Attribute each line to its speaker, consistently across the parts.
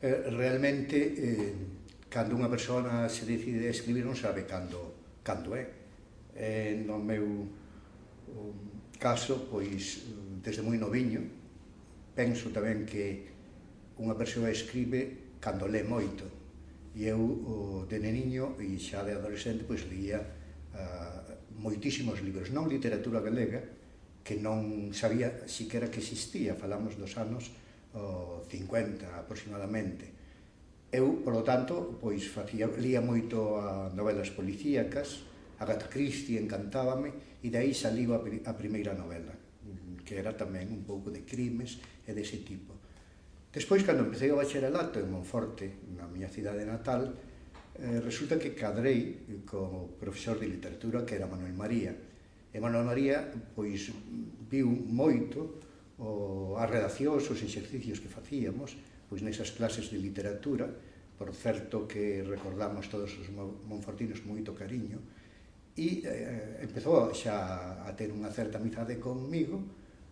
Speaker 1: Realmente, cando unha persona se decide a escribir non sabe cando é. No meu caso, pois, desde moi noviño, penso tamén que unha persoa escribe cando lê moito. E eu, de neniño e xa de adolescente, pois leía moitísimos libros, non literatura galega, que non sabía siquera que existía, falamos dos anos 50 aproximadamente. Eu, polo tanto, pois lía moito a novelas policíacas, Agatha Christie encantábame, e dai saliu a primeira novela, que era tamén un pouco de crimes e dese tipo. Despois, cando empecé o bacharelato en Monforte, na miña cidade natal, resulta que cadrei co profesor de literatura, que era Manuel María. E Manuel María, pois, viu moito as redaccións, os exercicios que facíamos, pois nesas clases de literatura, por certo que recordamos todos os monfortinos con moito cariño, e empezou xa a ter unha certa amizade conmigo.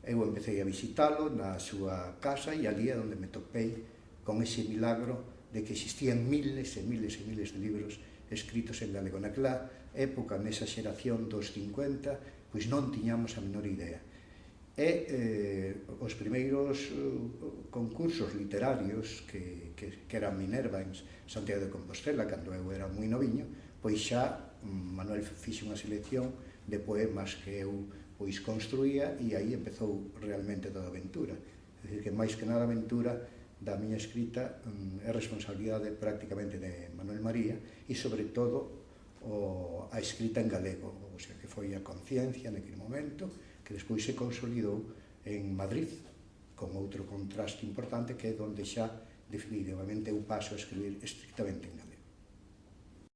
Speaker 1: Eu empecé a visitalo na súa casa e ali é onde me topei con ese milagro de que existían miles e miles e miles de libros escritos en galego. Naquela época, nesa xeración dos 50, pois non tiñamos a menor idea. E os primeiros concursos literarios que eran Minerva en Santiago de Compostela, cando eu era moi noviño, pois xa Manuel fixe unha selección de poemas que eu pois construía, e aí empezou realmente toda a aventura. É dicir, que máis que nada a aventura da miña escrita é responsabilidade prácticamente de Manuel María, e sobre todo a escrita en galego, ou sea, que foi a Conciencia naquele momento, que despois se consolidou en Madrid, con outro contraste importante, que é onde xa definitivamente eu paso a escribir estrictamente en galego.